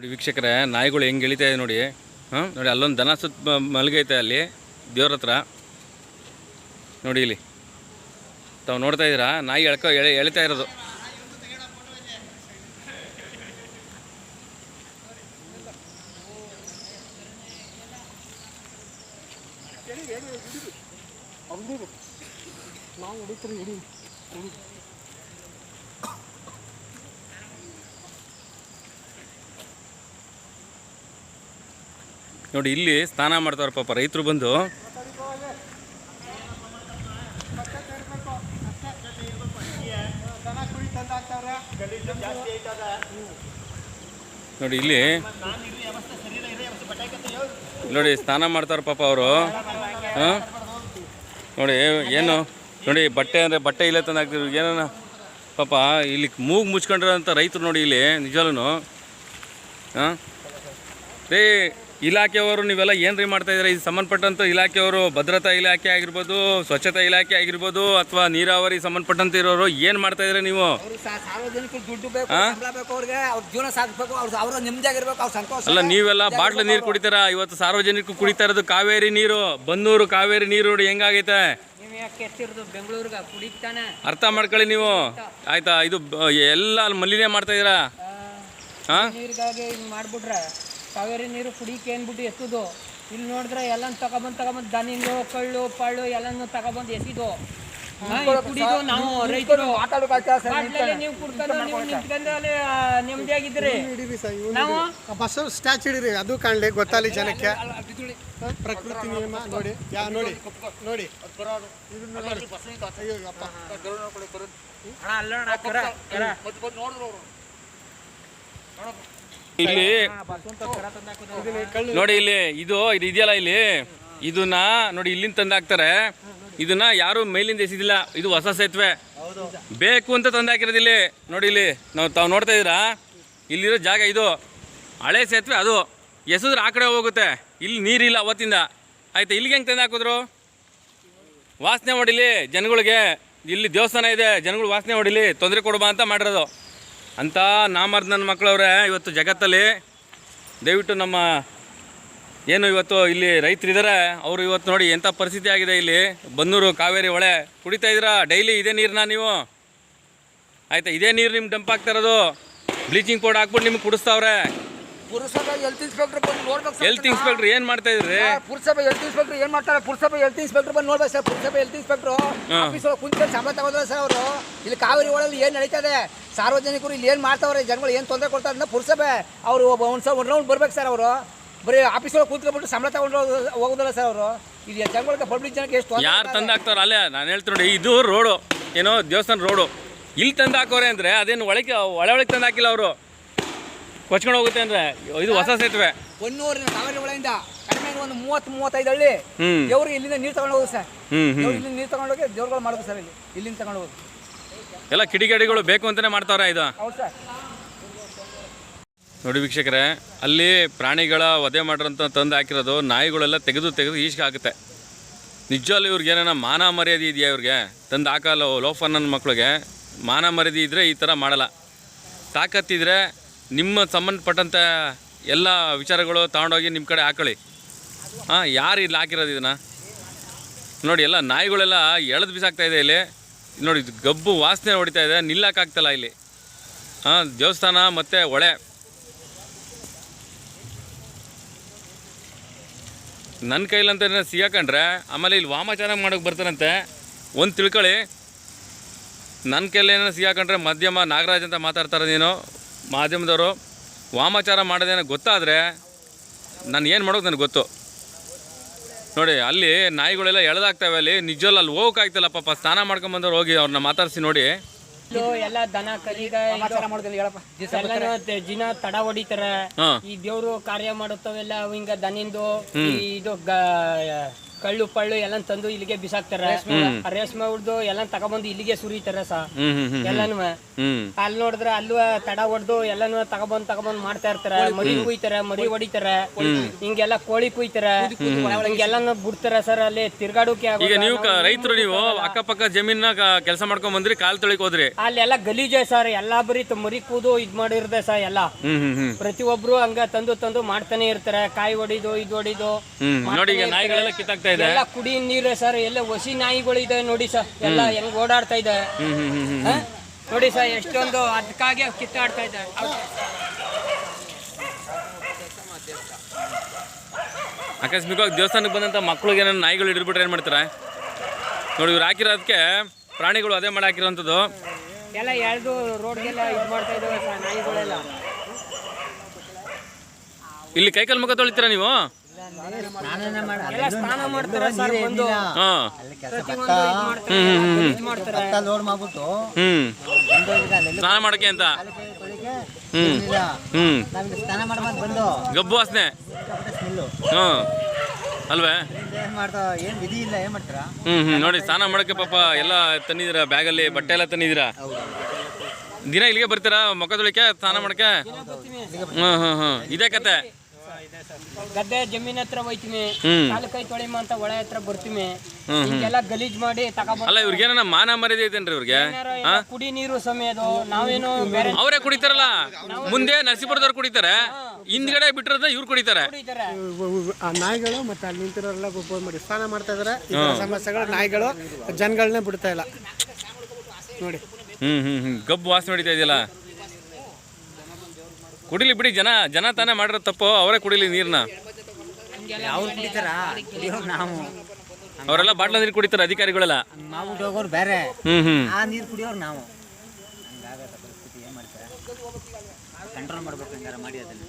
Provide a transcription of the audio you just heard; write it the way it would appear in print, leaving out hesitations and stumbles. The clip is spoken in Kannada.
ನೋಡಿ ವೀಕ್ಷಕರೇ, ನಾಯಿಗಳು ಹೆಂಗೆ ಎಳಿತಾ ಇದೆ ನೋಡಿ. ನೋಡಿ ಅಲ್ಲೊಂದು ದನ ಸುತ್ತ ಮಲಗೈತೆ ಅಲ್ಲಿ ದೇವ್ರ ಹತ್ರ ನೋಡಿ. ಇಲ್ಲಿ ತಾವು ನೋಡ್ತಾ ಇದ್ದೀರಾ, ನಾಯಿ ಎಳಿತಾ ಇರೋದು. ನೋಡಿ ಇಲ್ಲಿ ಸ್ನಾನ ಮಾಡ್ತಾವ್ರೆ ಪಾಪ ರೈತರು ಬಂದು. ನೋಡಿ ಇಲ್ಲಿ ನೋಡಿ ಸ್ನಾನ ಮಾಡ್ತಾರೆ ಪಾಪ ಅವರು. ನೋಡಿ ಏನು ನೋಡಿ, ಬಟ್ಟೆ ಅಂದರೆ ಬಟ್ಟೆ ಇಲ್ಲೇ ತಂದು ಹಾಕ್ತಿದ್ರು ಏನ ಪಾಪ. ಇಲ್ಲಿ ಮೂಗು ಮುಚ್ಕೊಂಡಿರೋಂಥ ರೈತರು ನೋಡಿ ಇಲ್ಲಿ ನಿಜವೂ. ರೇ ಇಲಾಖೆಯವರು ನೀವೆಲ್ಲ ಏನು ರೀ ಮಾಡ್ತಾಯಿದ್ದೀರಾ? ಇದು ಸಂಬಂಧಪಟ್ಟಂಥ ಇಲಾಖೆಯವರು, ಭದ್ರತಾ ಇಲಾಖೆ ಆಗಿರ್ಬೋದು, ಸ್ವಚ್ಛತಾ ಇಲಾಖೆ ಆಗಿರ್ಬೋದು, ಅಥವಾ ನೀರಾವರಿ ಸಂಬಂಧಪಟ್ಟಂತೆ ಇರೋರು ಏನು ಮಾಡ್ತಾಯಿದ್ದೀರಾ ನೀವು? ಅಲ್ಲ, ನೀವೆಲ್ಲ ಬಾಟ್ಲು ನೀರು ಕುಡಿತಾರ. ಇವತ್ತು ಸಾರ್ವಜನಿಕರು ಕುಡಿತಾ ಇರೋದು ಕಾವೇರಿ ನೀರು, ಬನ್ನೂರು ಕಾವೇರಿ ನೀರು ನೋಡಿ ಹೆಂಗಾಗೈತೆ. ಅರ್ಥ ಮಾಡ್ಕೊಳ್ಳಿ ನೀವು, ಆಯ್ತಾ? ಇದು ಎಲ್ಲ ಮಲಿನ ಮಾಡ್ತಾ ಇದ್ದೀರಾ. ಕಾವೇರಿ ನೀರು ಕುಡಿಕೆ ಏನ್ಬಿಟ್ಟು ಎತ್ತುದು. ಇಲ್ಲಿ ನೋಡಿದ್ರೆ ಎಲ್ಲ ತಗೊಬಂದು ದನಿಂದು ಕಳ್ಳು ಪಳ್ಳು ಎಲ್ಲನೂ ತಗೊಬಂದು ಎಸಿದು ಕುಡಿದು. ನಾವು ರೈತರು ನೀವು ಕುಡ್ಕೊಂಡು ನೀವು ನಿಂತ್ಕೊಂಡು ಅಲ್ಲಿ ನೆಮ್ಮದಿಯಾಗಿದ್ರಿ. ನಾವು ಬಸ್ ಸ್ಟ್ಯಾಚು ಹಿಡಿರಿ, ಅದು ಕಾಣಲಿ ಗೊತ್ತಾಗಲಿ ಜನಕ್ಕೆ. ಪ್ರಕೃತಿ ನಿಯಮ ನೋಡಿ, ನೋಡಿ ನೋಡಿ ಇಲ್ಲಿ ನೋಡಿ. ಇಲ್ಲಿ ಇದು ಇದೆಯಲ್ಲ, ಇಲ್ಲಿ ಇದನ್ನ ನೋಡಿ ಇಲ್ಲಿಂದ ತಂದು ಹಾಕ್ತಾರೆ. ಇದನ್ನ ಯಾರು ಮೇಲಿಂದ ಎಸಿದಿಲ್ಲ. ಇದು ಹೊಸ ಸೇತುವೆ, ಬೇಕು ಅಂತ ತಂದು ಹಾಕಿರೋದಿಲ್ಲ. ನೋಡಿ ಇಲ್ಲಿ ತಾವು ನೋಡ್ತಾ ಇದ್ದೀರಾ, ಇಲ್ಲಿರೋ ಜಾಗ ಇದು ಹಳೆ ಸೇತುವೆ. ಅದು ಎಸಿದ್ರೆ ಆ ಕಡೆ ಹೋಗುತ್ತೆ. ಇಲ್ಲಿ ನೀರಿಲ್ಲ ಅವತ್ತಿಂದ, ಆಯ್ತಾ? ಇಲ್ಲಿಗೆ ಹೆಂಗೆ ತಂದು ಹಾಕಿದ್ರು? ವಾಸನೆ ಹೊಡಿಲಿ ಜನಗಳಿಗೆ. ಇಲ್ಲಿ ದೇವಸ್ಥಾನ ಇದೆ, ಜನಗಳು ವಾಸನೆ ಹೊಡಿಲಿ, ತೊಂದರೆ ಕೊಡಬಾ ಅಂತ ಮಾಡಿರೋದು. ಅಂತ ನಾಮರ್ದ ನನ್ನ ಮಕ್ಕಳವ್ರೆ ಇವತ್ತು ಜಗತ್ತಲ್ಲಿ. ದಯವಿಟ್ಟು ನಮ್ಮ ಏನು ಇವತ್ತು ಇಲ್ಲಿ ರೈತರಿದ್ದಾರೆ, ಅವರು ಇವತ್ತು ನೋಡಿ ಎಂಥ ಪರಿಸ್ಥಿತಿ ಆಗಿದೆ. ಇಲ್ಲಿ ಬನ್ನೂರು ಕಾವೇರಿ ಹೊಳೆ ಕುಡಿತಾ ಇದ್ದೀರಾ ಡೈಲಿ ಇದೇ ನೀರನ್ನ ನೀವು, ಆಯಿತಾ? ಇದೇ ನೀರು ನಿಮ್ಗೆ ಡಂಪ್ ಆಗ್ತಾ ಇರೋದು. ಬ್ಲೀಚಿಂಗ್ ಪೌಡರ್ ಹಾಕ್ಬಿಟ್ಟು ನಿಮ್ಗೆ ಕುಡಿಸ್ತಾವ್ರೆ. ಹೆಲ್ತ್ ಇನ್ಸ್ಪೆಕ್ಟರ್ ಏನು ಮಾಡ್ತಾ ಇದ್ರಿ? ಪುರಸಭೆ ಹೆಲ್ತ್ ಇನ್ಸ್ಪೆಕ್ಟರ್ ಏನು ಮಾಡ್ತಾರೆ? ಪುರಸಭೆ ಹೆಲ್ತ್ ಇನ್ಸ್ಪೆಕ್ಟರ್ ಬಂದು ನೋಡ್ಬೇಕು ಸರ್. ಪುರಸಭೆ ಹೆಲ್ತ್ ಇನ್ಸ್ಪೆಕ್ಟರ್ ಆಫೀಸ್ ಒಳಗೆ ಕುಂತ್ಕೊಂಡು ಸಂಬಳ ತಗೋದ್ರೆ ಸರ್ ಅವರು. ಇಲ್ಲಿ ಕಾವೇರಿ ಒಳಗೆ ಏನು ನಡೀತದೆ, ಸಾರ್ವಜನಿಕರು ಇಲ್ಲಿ ಏನು ಮಾಡ್ತಾವ್ರೆ, ಜನಗಳು ಏನು ತೊಂದರೆ ಕೊಡ್ತಾರೆ ಅಂತ ಪುರಸಭೆ ಅವರು ಒಂದು ರೌಂಡ್ ಬರ್ಬೇಕು ಸರ್. ಅವರು ಬರೀ ಆಫೀಸ್ ಒಳಗೆ ಕೂತ್ಕೊಂಡ್ಬಿಟ್ಟು ಸಂಬಳ ತಗೊಂಡು ಹೋಗೋದಲ್ಲ ಸರ್ ಅವರು. ಇದು ಜನಗಳಿಗೆ ಪಬ್ಲಿಕ್ ಜನಕ್ಕೆ ಎಷ್ಟು ಯಾರು ತಂದು ಹಾಕ್ತಾರ? ಅಲ್ಲೇ ನಾನು ಹೇಳ್ತೀನಿ ನೋಡಿ, ಇದು ರೋಡು ಏನೋ ದೇವಸ್ಥಾನ ರೋಡು, ಇಲ್ಲಿ ತಂದು ಹಾಕೋರೆ ಅಂದರೆ ಅದೇನು ಒಳಗೆ ತಂದು ಹಾಕಿಲ್ಲ ಅವರು. ಕೊಚ್ಕೊಂಡು ಹೋಗುತ್ತೆ ಅಂದರೆ ಇದು ಹೊಸ ಸೇತುವೆ. ಹೊನ್ನೂರಿನ ಕಾವೇರಿ ಹೊಳೆಯಿಂದ ಕಡಿಮೆ ಒಂದು 30-35 ಹಳ್ಳಿ ದೇವ್ರಿಗೆ ಇಲ್ಲಿಂದ ನೀರು ತಗೊಂಡು ಹೋಗೋದು ಸರ್. ಇಲ್ಲಿಂದ ನೀರು ತಗೊಂಡೋಗಿ ದೇವ್ರುಗಳು ಮಾಡೋದು ಸರ್. ಇಲ್ಲಿಂದ ತಗೊಂಡು ಹೋಗೋದು ಎಲ್ಲ ಕಿಡಿಗೇಡಿಗಳು ಬೇಕು ಅಂತಲೇ ಮಾಡ್ತಾವ್ರೆ ಇದು. ಹೌದು ಸರ್. ನೋಡಿ ವೀಕ್ಷಕರೇ, ಅಲ್ಲಿ ಪ್ರಾಣಿಗಳ ವಧೆ ಮಾಡಿರೋಂಥ ತಂದು ಹಾಕಿರೋದು ನಾಯಿಗಳೆಲ್ಲ ತೆಗೆದು ಈಸ್ಗೆ ಆಗುತ್ತೆ. ನಿಜವಲ್ಲಿ ಇವ್ರಿಗೆ ಏನೇನ ಮಾನ ಮರ್ಯಾದೆ ಇದೆಯಾ? ಇವ್ರಿಗೆ ತಂದು ಹಾಕಲ್ಲ. ಲೋಫನ್ ನನ್ನ ಮಕ್ಳಿಗೆ ಮಾನ ಮರ್ಯಾದೆ ಇದ್ದರೆ ಈ ಥರ ಮಾಡಲ್ಲ. ತಾಕತ್ತಿದ್ರೆ ನಿಮ್ಮ ಸಂಬಂಧಪಟ್ಟಂಥ ಎಲ್ಲ ವಿಚಾರಗಳು ತಗೊಂಡೋಗಿ ನಿಮ್ಮ ಕಡೆ ಹಾಕೊಳ್ಳಿ. ಯಾರು ಇಲ್ಲಿ ಹಾಕಿರೋದು ಇದನ್ನು ನೋಡಿ? ಎಲ್ಲ ನಾಯಿಗಳೆಲ್ಲ ಎಳೆದು ಬಿಸಾಕ್ತಾ ಇದೆ ಇಲ್ಲಿ ನೋಡಿ. ಗಬ್ಬು ವಾಸನೆ ಹೊಡಿತಾ ಇದೆ, ನಿಲ್ಲಕ್ಕಾಗ್ತಲ್ಲ ಇಲ್ಲಿ. ದೇವಸ್ಥಾನ ಮತ್ತು ಹೊಳೆ. ನನ್ನ ಕೈಲಂತ ಸಿಗಾಕೊಂಡ್ರೆ ಆಮೇಲೆ ಇಲ್ಲಿ ವಾಮಾಚಾರ ಮಾಡೋಕ್ಕೆ ಬರ್ತಾರಂತೆ. ಒಂದು ತಿಳ್ಕೊಳ್ಳಿ, ನನ್ನ ಕೈಲೇನೋ ಸಿಗಾಕೊಂಡ್ರೆ ಮಾಧ್ಯಮ ನಾಗರಾಜ್ ಅಂತ ಮಾತಾಡ್ತಾರೆ. ನೀನು ಮಾಧ್ಯಮದವರು ವಾಮಾಚಾರ ಮಾಡೋದೇನೋ ಗೊತ್ತಾದರೆ ನಾನು ಏನು ಮಾಡೋದು ನನಗೆ ಗೊತ್ತು. ನೋಡಿ ಅಲ್ಲಿ ನಾಯಿಗಳೆಲ್ಲ ಎಳೆದಾಗ್ತವೆ. ಅಲ್ಲಿ ನಿಜವಲ್ಲ, ಅಲ್ಲಿ ಹೋಗೋಕ್ಕಾಗ್ತಿಲ್ಲ ಪಾಪ. ಸ್ನಾನ ಮಾಡ್ಕೊಂಬಂದವ್ರು ಹೋಗಿ ಅವ್ರನ್ನ ಮಾತಾಡಿಸಿ ನೋಡಿ. ಎಲ್ಲ ದನ ಕರಿಗ ಜಿನ ತಡ ಹೊಡಿತಾರೆ. ಈ ದೇವ್ರು ಕಾರ್ಯ ಮಾಡುತ್ತವೆಲ್ಲ ಹಿಂಗ ದನಿಂದು ಇದು ಕಳ್ಳು ಪಳ್ಳು ಎಲ್ಲ ತಂದು ಇಲ್ಲಿಗೆ ಬಿಸಾಕ್ತಾರೆ ಆ ರೇಷ್ಮೆ ಹುಡ್ದು ಎಲ್ಲ ತಗೊಬಂದು ಇಲ್ಲಿಗೆ ಸುರಿತಾರೆ ಸಾ ಎಲ್ಲಾನು ಅಲ್ಲಿ ನೋಡಿದ್ರೆ ಅಲ್ಲೂ ತಡ ಹೊಡ್ದು ಎಲ್ಲಾನು ತಗೊಬಂದ್ ಮಾಡ್ತಾ ಇರ್ತಾರೆ. ಮರಿ ಕುಯ್ತಾರೆ, ಮರಿ ಹೊಡಿತಾರೆ, ಹಿಂಗೆಲ್ಲ ಕೋಳಿ ಕುಯ್ತಾರೆ, ಹಿಂಗೆಲ್ಲಾನು ಬಿಡ್ತಾರೆ ಸರ್. ಅಲ್ಲಿ ತಿರ್ಗಾಡೋಕೆ ಈಗ ನೀವು ರೈತರು, ನೀವು ಅಕ್ಕಪಕ್ಕ ಜಮೀನ ಕೆಲಸ ಮಾಡ್ಕೊಂಡ್ ಬಂದ್ರಿ, ಕಾಲ್ ತೊಳಿಕ್ ಹೋದ್ರಿ, ಅಲ್ಲೆಲ್ಲ ಗಲೀಜೆ ಸರ್. ಎಲ್ಲಾ ಬರೀ ಮರಿ ಕೂದು ಇದ್ ಮಾಡಿರ್ದೆ ಸರ್. ಎಲ್ಲ ಪ್ರತಿಯೊಬ್ರು ಹಂಗ ತಂದು ಮಾಡ್ತಾನೆ ಇರ್ತಾರೆ. ಕಾಯಿ ಹೊಡಿದು ಇದು ಹೊಡಿದು ನೋಡಿ ಈಗ ನಾಯಿಗಳೆಲ್ಲ ಕಿತ್ತಾಗ್ತಾ ಇದೆ. ಎಲ್ಲ ಕುಡಿ ನೀರು ಸರ್. ಎಲ್ಲ ಹೊಸಿ ನಾಯಿಗಳು ಇದೆ ನೋಡಿ ಸರ್. ಎಲ್ಲ ಹೆಂಗ್ ಓಡಾಡ್ತಾ ಇದೆ ನೋಡಿ ಸರ್. ಎಷ್ಟೊಂದು ಅದಕ್ಕಾಗಿ ಕಿತ್ತಾಡ್ತಾ ಇದೆ. ಆಕಸ್ಮಿಕವಾಗಿ ದೇವಸ್ಥಾನಕ್ಕೆ ಬಂದಂತ ಮಕ್ಳಿಗೆ ಏನಾದ್ರು ನಾಯಿಗಳು ಹಿಡಿದ್ಬಿಟ್ರೆ ಏನ್ ಮಾಡ್ತಾರೆ ನೋಡಿ. ಇವ್ರು ಹಾಕಿರೋದಕ್ಕೆ ಪ್ರಾಣಿಗಳು ಅದೇ ಮಾಡಿ ಹಾಕಿರೋಂಥದ್ದು. ಎಲ್ಲ ಎಳ್ದು ರೋಡ್ಗೆಲ್ಲ ಇದು ಮಾಡ್ತಾ ಇದಾವೆ ಸರ್ ನಾಯಿಗಳೆಲ್ಲ. ಇಲ್ಲಿ ಕೈಕಾಲು ಮುಖ ತೊಳಿತೀರಾ ನೀವು? ಎಲ್ಲ ಸ್ನಾನ ಮಾಡ್ತಾರೆ ಸರ್. ಬಂದು ಹಾ ಲೋಡ್ ಮಾಡ್ಬಿಟ್ಟು ಸ್ನಾನ ಮಾಡಕ್ಕೆ ಅಂತ ಸ್ನಾನ ಮಾಡ್ಬಂದು ಬಂದು ಗಬ್ಬು ವಾಸನೆ ಅಲ್ವೇ? ಏನ್ ವಿಧಿ ಇಲ್ಲ, ಏನ್ ಮಾಡ್ತಾರ? ನೋಡಿ ಸ್ನಾನ ಮಾಡಕ್ಕೆ ಪಾಪ ಎಲ್ಲ ತಂದಿದ್ದೀರಾ, ಬ್ಯಾಗಲ್ಲಿ ಬಟ್ಟೆ ಎಲ್ಲ ತಂದಿದ್ದೀರಾ. ದಿನ ಇಲ್ಲಿಗೆ ಬರ್ತೀರಾ ಮುಖ ತೊಳಿಕೆ, ಸ್ನಾನ ಮಾಡಕ್ಕೆ? ಇದೇ ಕತೆ. ಗದ್ದೆ ಜಮೀನ್ ಹತ್ರ ಹೋಯ್ತೀನಿ, ಕಾಲು ಕೈ ತೊಳಿಮ ಅಂತ ಒಳ ಹತ್ರ ಬರ್ತೀವಿ. ಹಿಂಗೆಲ್ಲ ಗಲೀಜ್ ಮಾಡಿ ತಗೊಬ. ಅಲ್ಲ ಇವ್ರಿಗೇನ ಮಾನ ಮರ್ಯಾದೆ ಐತೇನ್ರಿ ಇವ್ರಿಗೆ? ಕುಡಿ ನೀರು ಸಮಯದು ನಾವೇನು ಬೇರೆ ಅವರೇ ಕುಡಿತಾರಲ್ಲ. ಮುಂದೆ ನರಸೀಪುರದವ್ರು ಕುಡಿತಾರೆ, ಹಿಂದ್ಗಡೆ ಬಿಟ್ಟಿರೋದ ಇವ್ರು ಕುಡಿತಾರೆ. ಆ ನಾಯಿಗಳು ಮತ್ತೆ ಅಲ್ಲಿ ನಿಂತಿರೋರೆಲ್ಲ ಫೋನ್ ಮಾಡಿ ಸ್ನಾನ ಮಾಡ್ತಾ ಇದಾರೆ. ಸಮಸ್ಯೆಗಳು ನಾಯಿಗಳು ಜನಗಳನ್ನೇ ಬಿಡ್ತಾ ಇಲ್ಲ ನೋಡಿ. ಗಬ್ಬು ವಾಸನೆ ಹೊಡಿತಾ ಇದೆಯಲ್ಲ. ಕುಡಿಲಿ ಬಿಡಿ, ಜನ ತಾನೇ ಮಾಡಿರೋ ತಪ್ಪು, ಅವರೇ ಕುಡಿಲಿ ನೀರ್ನ. ಅವ್ರು ಕುಡಿತಾರ, ನಾವು ಅವರೆಲ್ಲ ಬಾಟ್ಲ ನೀರು ಕುಡಿತಾರೆ ಅಧಿಕಾರಿಗಳೆಲ್ಲ. ಮಾಡ್ಬಿಟ್ಟು ಹೋಗೋರು ಬೇರೆ, ಆ ನೀರು ಕುಡಿಯೋರು ನಾವು. ಹಂಗಾಗತ್ತ ಪರಿಸ್ಥಿತಿ. ಏನ್ ಮಾಡ್ತಾರೆ? ಕಂಟ್ರೋಲ್ ಮಾಡ್ಬೇಕು ಹಂಗಾರ ಮಾಡಿ ಅದನ್ನ.